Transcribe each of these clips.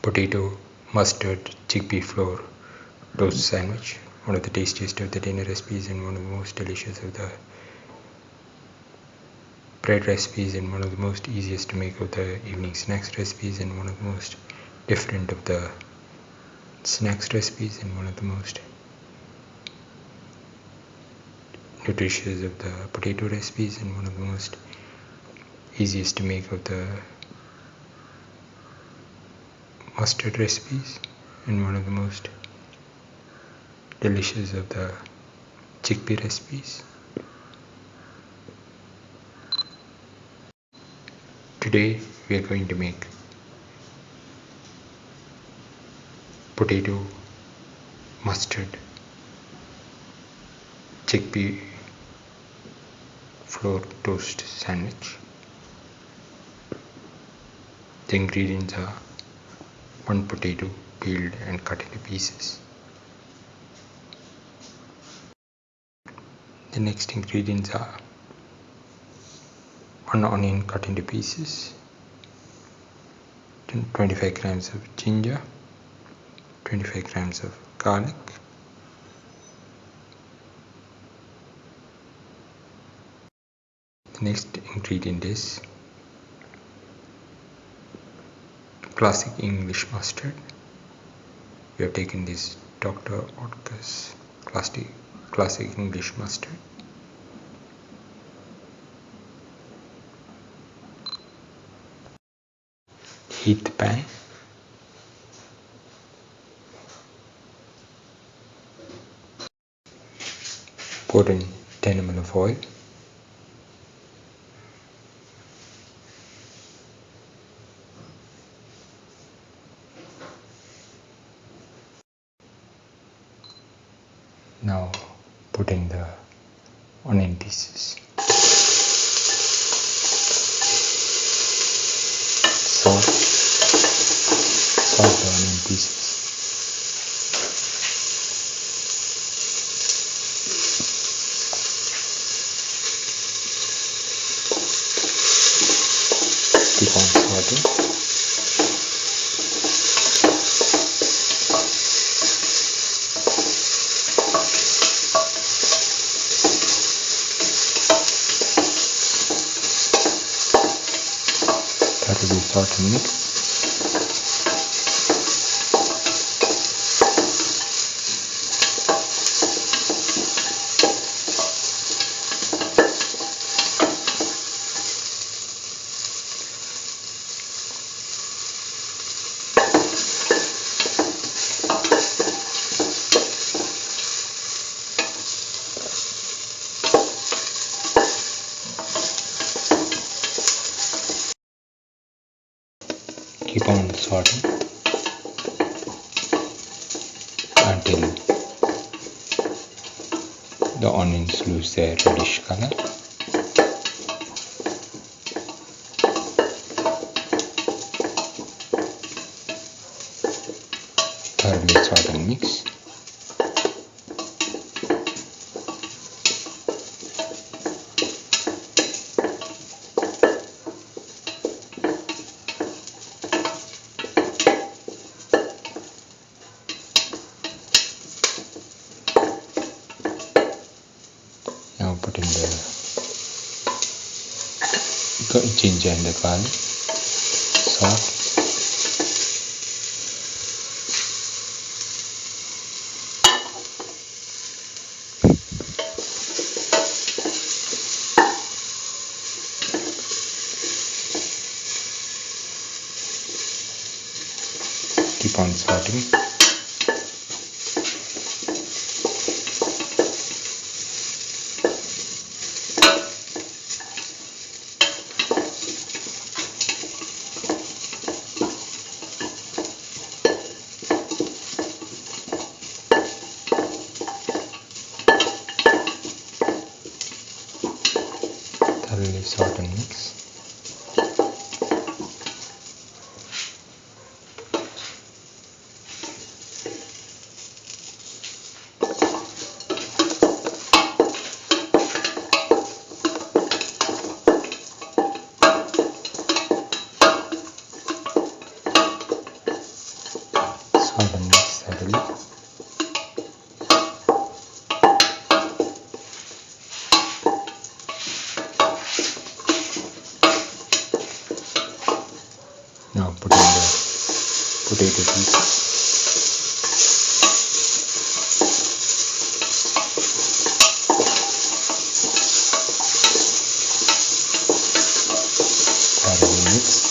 Potato Mustard Chickpea Flour Toast Sandwich, one of the tastiest of the dinner recipes and one of the most delicious of the bread recipes and one of the most easiest to make of the evening snacks recipes and one of the most different of the snacks recipes and one of the most nutritious of the potato recipes and one of the most easiest to make of the mustard recipes and one of the most delicious of the chickpea recipes. Today we are going to make potato mustard chickpea flour toast sandwich. The ingredients are 1 potato peeled and cut into pieces. The next ingredients are 1 onion cut into pieces, 25 grams of ginger, 25 grams of garlic, the next ingredient is classic English mustard. We have taken this Dr. Oetker's classic English mustard. Heat the pan. Pour in 10 ml of oil. Now put in the onion pieces. Salt the onion pieces. Keep on sauteing. Thoroughly saute and mix. Keep on sauteing until the onions lose their reddish color. Thoroughly saute and mix. Now put in the ginger and the garlic, salt, keep on sauteing. Thoroughly saute and mix. thoroughly. Now put in the potato pieces. Thoroughly mix.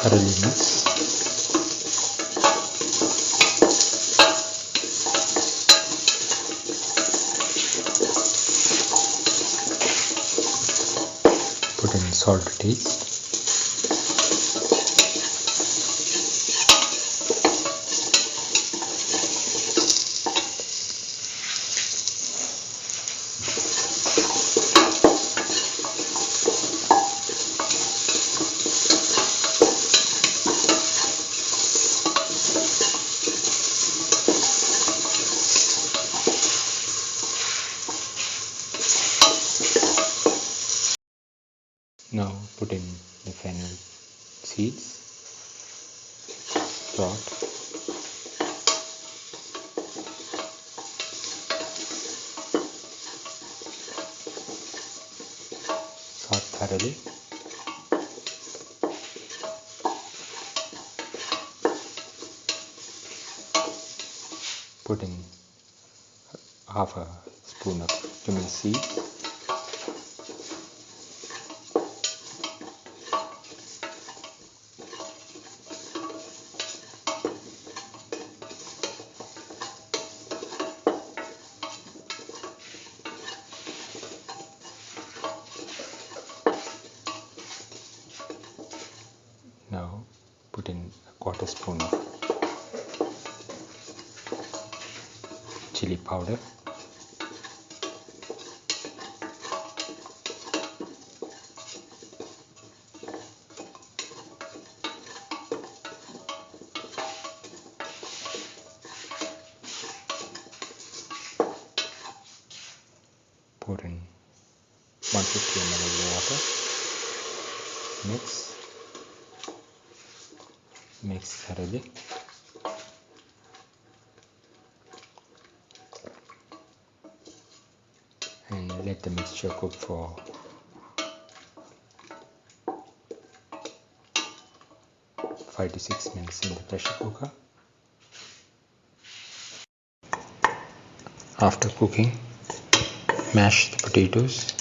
Thoroughly mix. Put in salt to taste. Now put in the fennel seeds, salt, salt thoroughly. Put in half a spoon of cumin seeds. Now put in a quarter spoon of chili powder. Pour in 150 ml of water. Mix thoroughly. And let the mixture cook for 5 to 6 minutes in the pressure cooker. After cooking, mash the potatoes.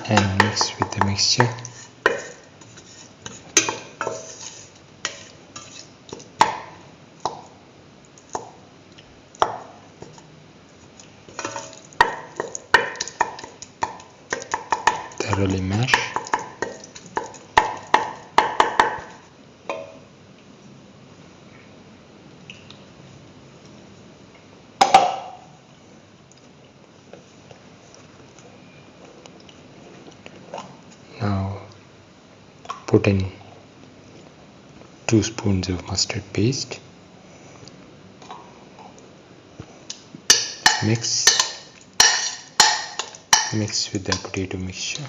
And mix with the mixture. Thoroughly mash. Now put in 2 spoons of mustard paste. Mix with the potato mixture.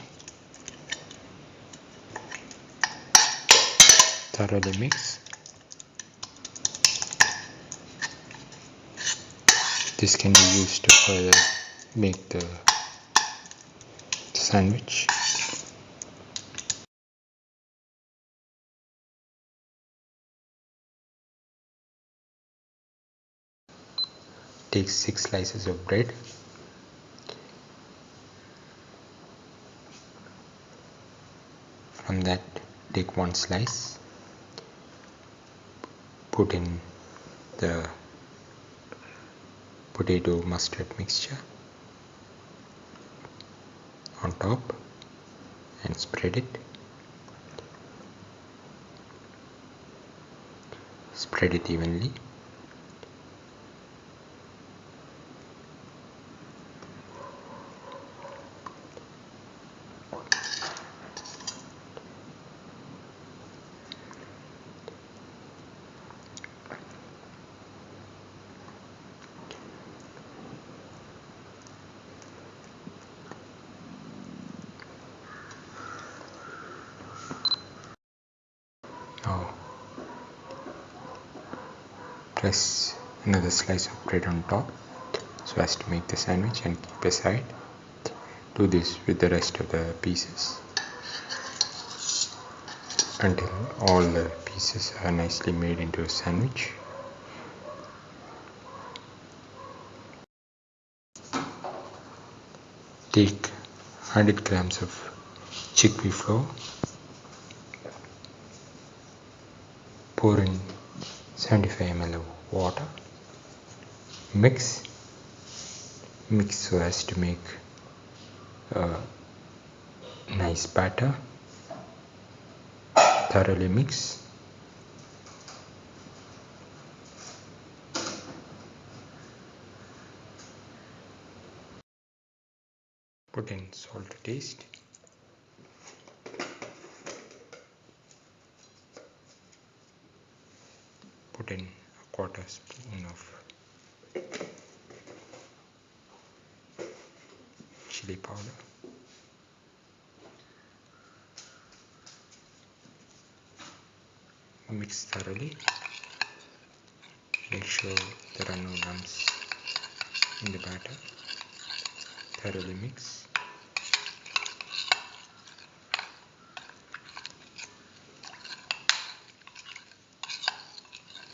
Thoroughly mix. This can be used to further make the sandwich. Take 6 slices of bread. From that, take 1 slice. Put in the potato mustard mixture on top and spread it. Spread it evenly. Now press another slice of bread on top so as to make the sandwich and keep aside. Do this with the rest of the pieces until all the pieces are nicely made into a sandwich. Take 100 grams of chickpea flour, pour in 75 ml of water, mix so as to make a nice batter. Thoroughly mix. Put in salt to taste. Put in a quarter spoon of chili powder. Mix thoroughly. Make sure there are no lumps in the batter. Thoroughly mix.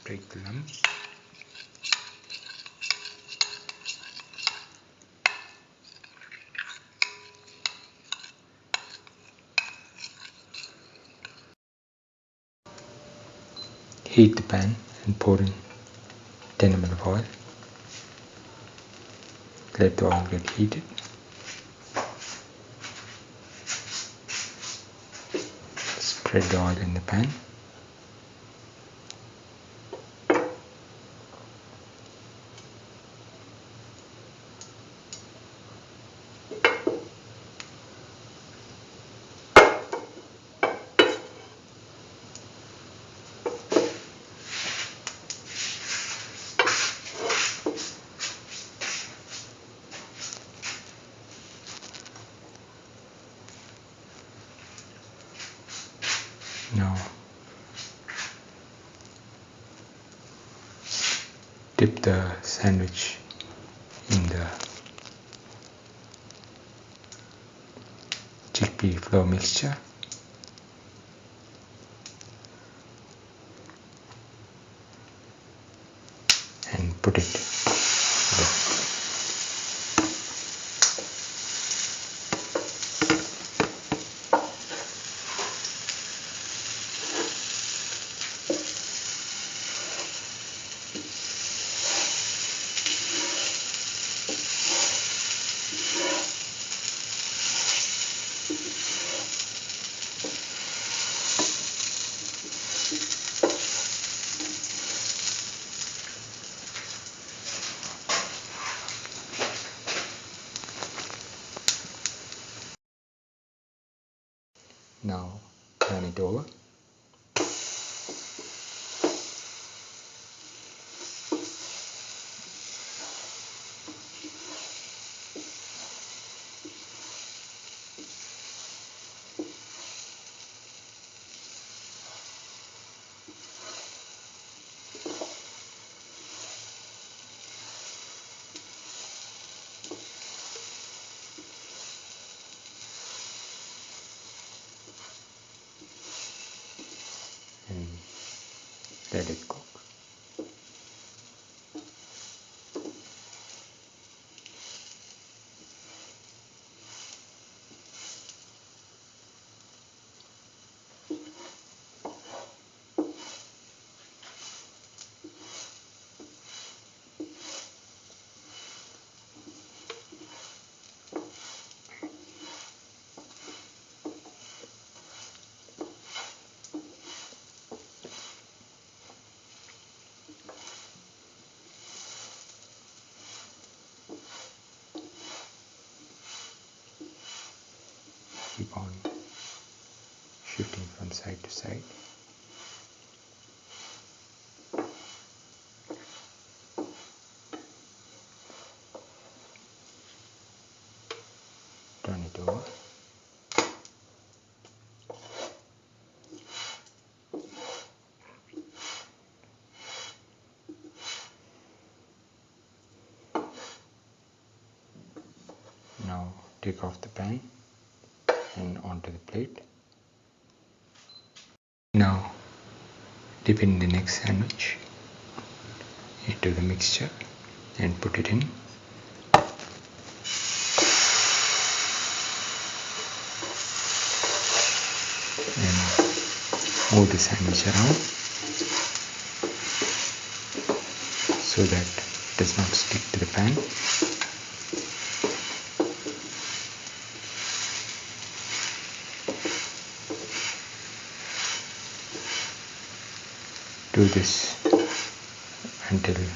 Break the lumps. Heat the pan and pour in 10 ml of oil. Let the oil get heated. Spread the oil in the pan. Now dip the sandwich in the chickpea flour mixture and put it now turn it over. on, shifting from side to side. Turn it over. Now take off the pan and onto the plate. Now dip in the next sandwich into the mixture and put it in. And move the sandwich around so that it does not stick to the pan. Do this until the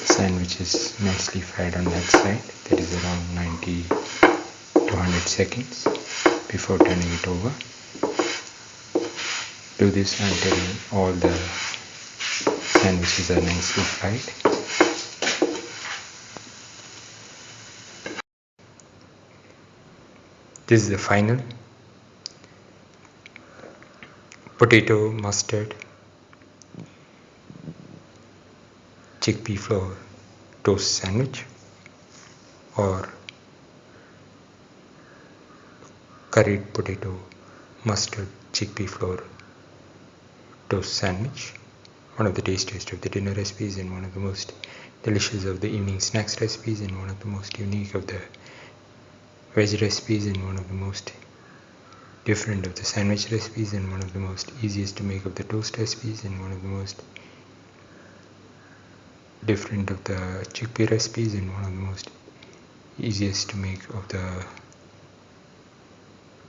sandwich is nicely fried on that side, that is around 90 to 100 seconds before turning it over. Do this until all the sandwiches are nicely fried. This is the final potato mustard chickpea flour toast sandwich, or curried potato mustard chickpea flour toast sandwich. One of the tastiest of the dinner recipes and one of the most delicious of the evening snacks recipes, and one of the most unique of the veg recipes, and one of the most different of the sandwich recipes, and one of the most easiest to make of the toast recipes, and one of the most different of the chickpea recipes, and one of the most easiest to make of the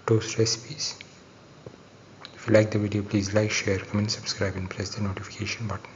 toast recipes. If you like the video, please like, share, comment, subscribe and press the notification button.